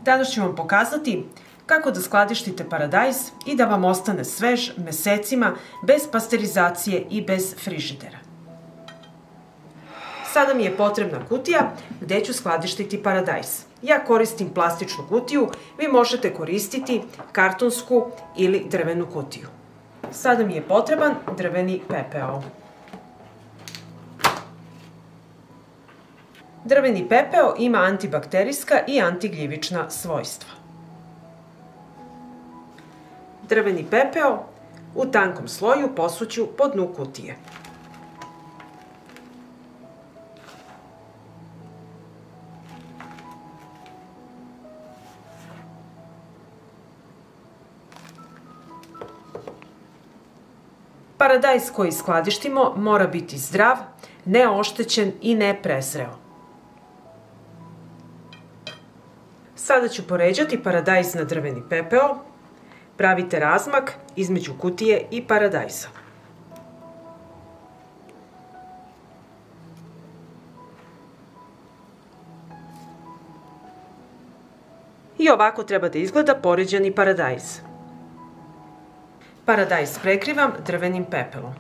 Danas ću vam pokazati kako da skladištite paradajz i da vam ostane svež mesecima bez pasterizacije i bez frižidera. Sada mi je potrebna kutija gde ću skladištiti paradajz. Ja koristim plastičnu kutiju, vi možete koristiti kartonsku ili drvenu kutiju. Sada mi je potreban drveni pepeo. Drveni pepeo ima antibakterijska i antigljivična svojstva. Drveni pepeo u tankom sloju posuću po dnu kutije. Paradajz koji skladištimo mora biti zdrav, neoštećen i ne prezreo. Sada ću poređati paradajz na drveni pepeo. Pravite razmak između kutije i paradajza. I ovako treba da izgleda poređani paradajz. Paradajz prekrivam drvenim pepelom.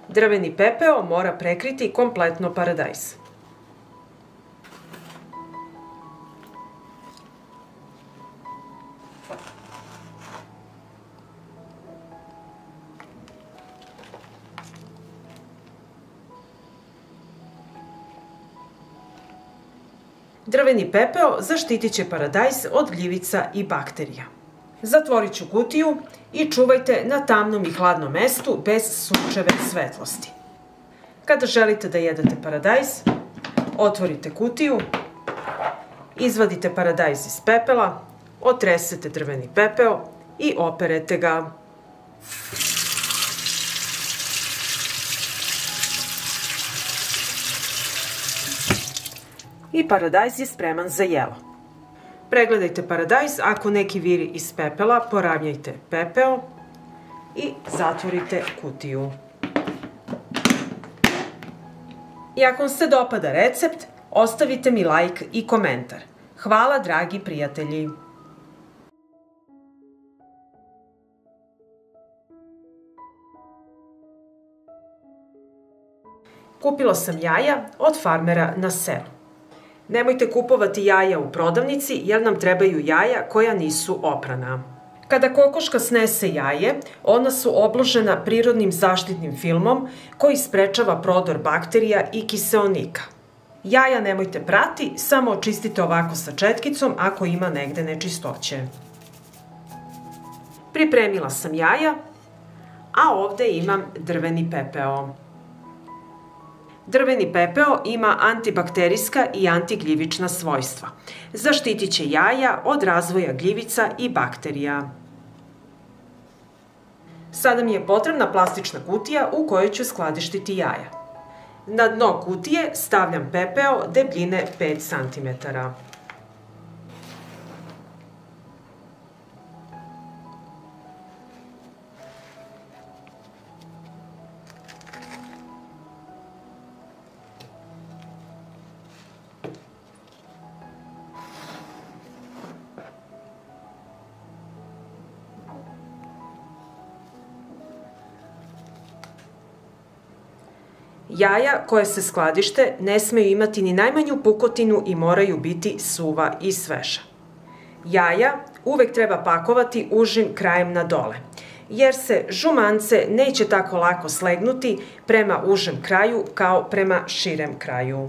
Drveni pepeo mora prekriti kompletno paradajz. Drveni pepeo zaštitit će paradajz od gljivica i bakterija. Zatvorit ću kutiju i čuvajte na tamnom i hladnom mestu bez sunčeve svetlosti. Kada želite da jedete paradajz, otvorite kutiju, izvadite paradajz iz pepela, otresete drveni pepeo i operete ga. I paradajz je spreman za jelo. Pregledajte paradajz, ako neki viri iz pepela, poravnjajte pepeo i zatvorite kutiju. I ako vam se dopada recept, ostavite mi like i komentar. Hvala, dragi prijatelji! Kupila sam jaja od farmera na selu. Nemojte kupovati jaja u prodavnici jer nam trebaju jaja koja nisu oprana. Kada kokoška snese jaje, ona su obložena prirodnim zaštitnim filmom koji sprečava prodor bakterija i kiseonika. Jaja nemojte prati, samo očistite ovako sa četkicom ako ima negde nečistoće. Pripremila sam jaja, a ovde imam drveni pepeo. Drveni pepeo ima antibakterijska i antigljivična svojstva. Zaštitit će jaja od razvoja gljivica i bakterija. Sada mi je potrebna plastična kutija u kojoj ću skladištiti jaja. Na dno kutije stavljam pepeo debljine 5 cm. Jaja koje se skladište ne smeju imati ni najmanju pukotinu i moraju biti suva i sveža. Jaja uvek treba pakovati užim krajem na dole, jer se žumance neće tako lako slegnuti prema užem kraju kao prema širem kraju.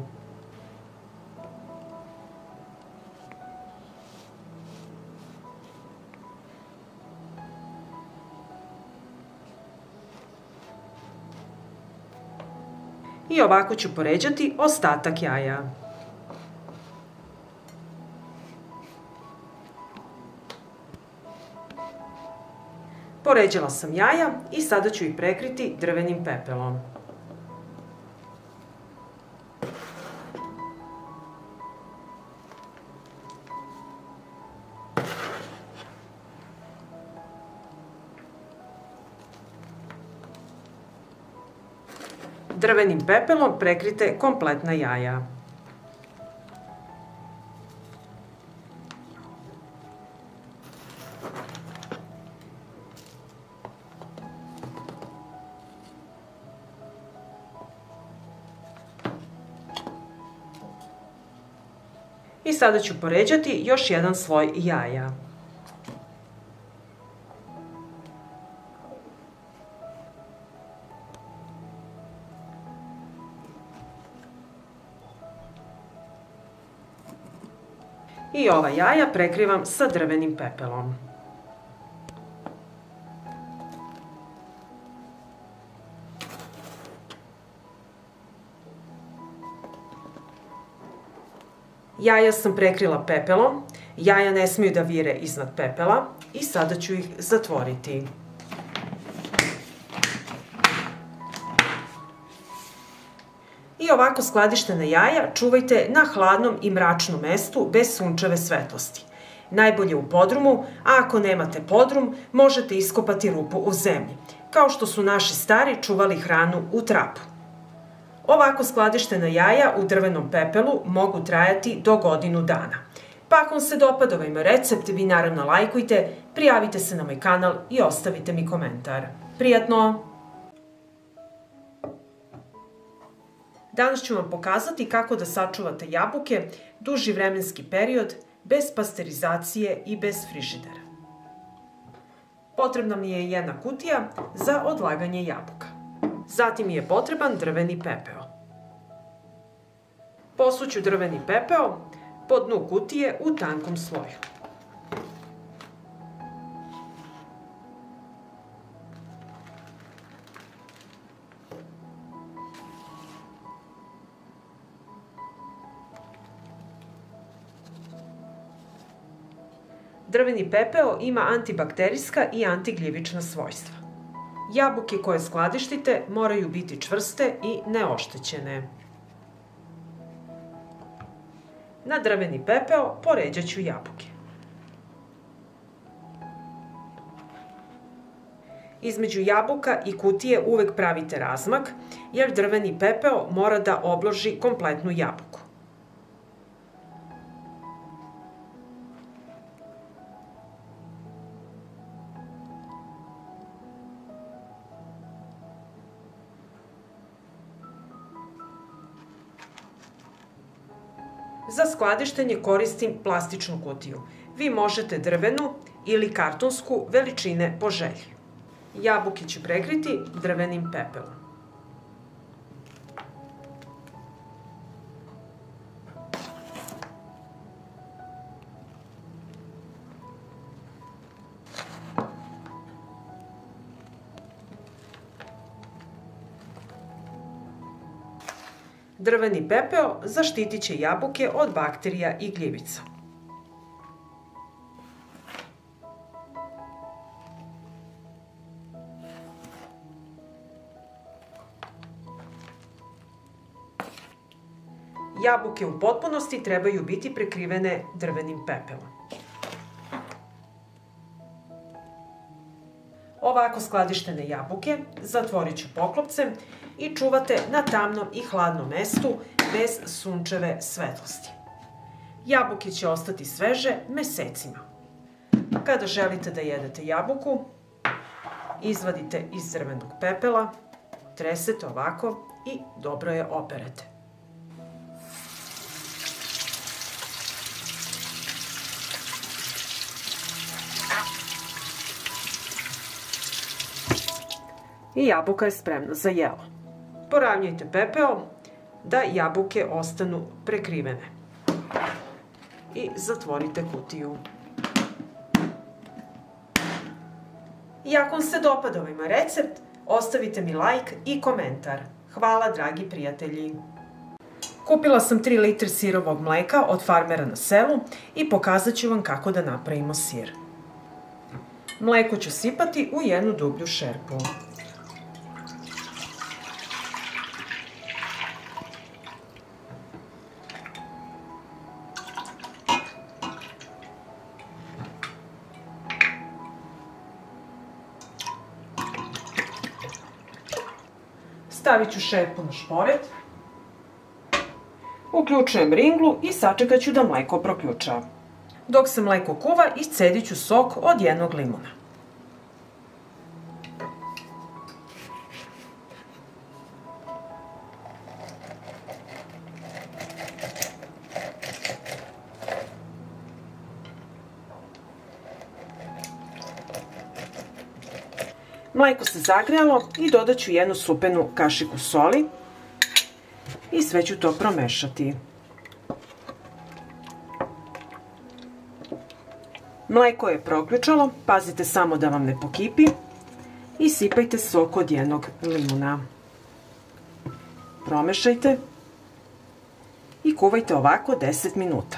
I ovako ću poređati ostatak jaja. Poređala sam jaja i sada ću ih prekriti drvenim pepelom. Drvenim pepelom prekrite kompletna jaja. I sada ću poređati još jedan sloj jaja. I ova jaja prekrivam sa drvenim pepelom. Jaja sam prekrila pepelom, jaja ne smiju da vire iznad pepela i sada ću ih zatvoriti. I ovako skladištena jaja čuvajte na hladnom i mračnom mestu bez sunčeve svetlosti. Najbolje u podrumu, a ako nemate podrum, možete iskopati rupu u zemlji, kao što su naši stari čuvali hranu u trapu. Ovako skladištena jaja u drvenom pepelu mogu trajati do godinu dana. Pa ako vam se dopada ovaj moj recept, vi naravno lajkujte, prijavite se na moj kanal i ostavite mi komentar. Prijatno! Danas ću vam pokazati kako da sačuvate jabuke duži vremenski period bez pasterizacije i bez frižidera. Potrebna mi je jedna kutija za odlaganje jabuka. Zatim mi je potreban drveni pepeo. Posuću drveni pepeo po dnu kutije u tankom sloju. Drveni pepeo ima antibakterijska i antigljivična svojstva. Jabuke koje skladištite moraju biti čvrste i neoštećene. Na drveni pepeo poređat ću jabuke. Između jabuka i kutije uvek pravite razmak, jer drveni pepeo mora da obloži kompletnu jabuku. Za skladištenje koristim plastičnu kutiju. Vi možete drvenu ili kartonsku, veličine po želji. Jabuke ću prekriti drvenim pepelom. Drveni pepeo zaštitit će jabuke od bakterija i gljivica. Jabuke u potpunosti trebaju biti prekrivene drvenim pepelom. Ovako skladištene jabuke zatvorit ću poklopcem i čuvate na tamnom i hladnom mestu bez sunčeve svetlosti. Jabuke će ostati sveže mesecima. Kada želite da jedete jabuku, izvadite iz drvenog pepela, tresete ovako i dobro je operete. I jabuka je spremna za jelo. Poravnjajte pepeo da jabuke ostanu prekrivene. I zatvorite kutiju. I ako vam se dopada ovaj moj recept, ostavite mi like i komentar. Hvala, dragi prijatelji! Kupila sam 3 litre sirovog mleka od farmera na selu i pokazat ću vam kako da napravimo sir. Mleko ću sipati u jednu dublju šerpu. Stavit ću šerpu na šporet. Uključujem ringlu i sačekat ću da mleko proključa. Dok se mleko kuva, iscedit ću sok od jednog limuna. Mleko se zagrejalo i dodat ću jednu supenu kašiku soli i sve ću to promešati. Mleko je proključalo, pazite samo da vam ne pokipi i sipajte sok od jednog limuna. Promešajte i kuvajte ovako 10 minuta.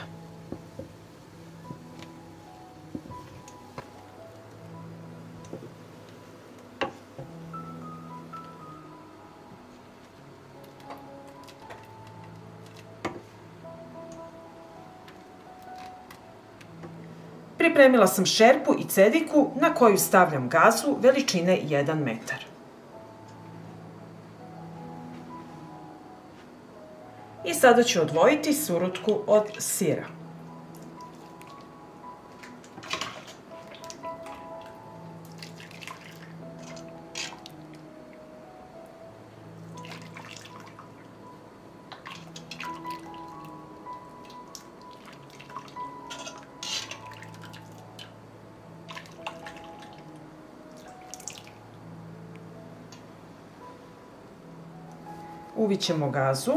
Pripremila sam šerpu i cediku na koju stavljam gazu veličine 1 metar. I sada ću odvojiti surutku od sira. Uvit ćemo gazu,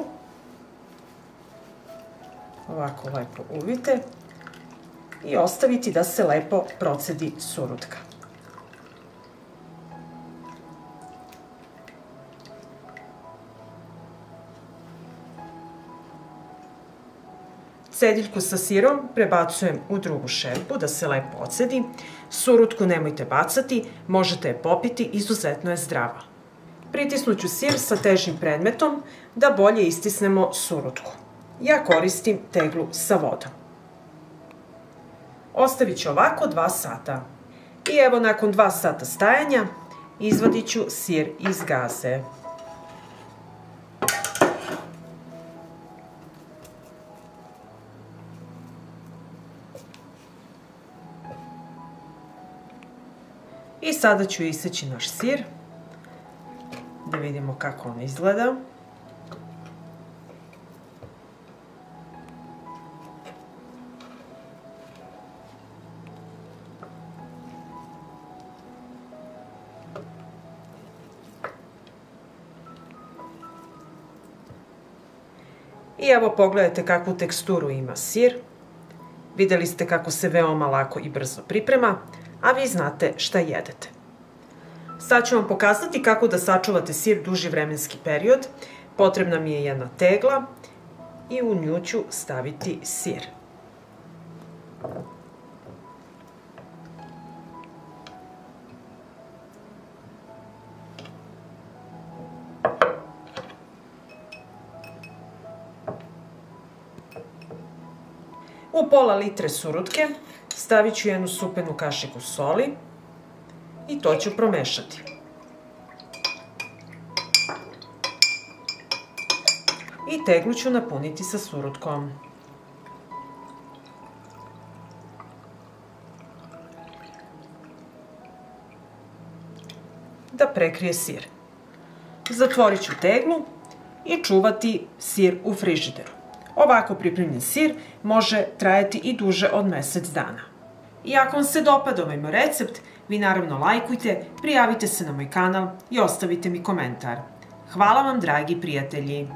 ovako lepo uvite i ostaviti da se lepo procedi surutka. Cediljku sa sirom prebacujem u drugu šerpu da se lepo ocedi. Surutku nemojte bacati, možete je popiti, izuzetno je zdrava. Pritisnut ću sir sa težim predmetom da bolje istisnemo surutku. Ja koristim teglu sa vodom. Ostavit ću ovako 2 sata. I evo nakon 2 sata stajanja izvadit ću sir iz gaze. I sada ću iseći naš sir. Da vidimo kako on izgleda. I evo pogledajte kakvu teksturu ima sir. Vidjeli ste kako se veoma lako i brzo priprema, a vi znate šta jedete. Sad ću vam pokazati kako da sačuvate sir duži vremenski period. Potrebna mi je jedna tegla i u nju ću staviti sir. U pola litre surutke stavit ću jednu supenu kašiku soli i to ću promešati. I teglu ću napuniti sa surutkom. Da prekrije sir. Zatvorit ću teglu i čuvati sir u frižideru. Ovako pripremljen sir može trajati i duže od mjesec dana. I ako vam se dopada ovaj moj recept, vi naravno lajkujte, prijavite se na moj kanal i ostavite mi komentar. Hvala vam, dragi prijatelji!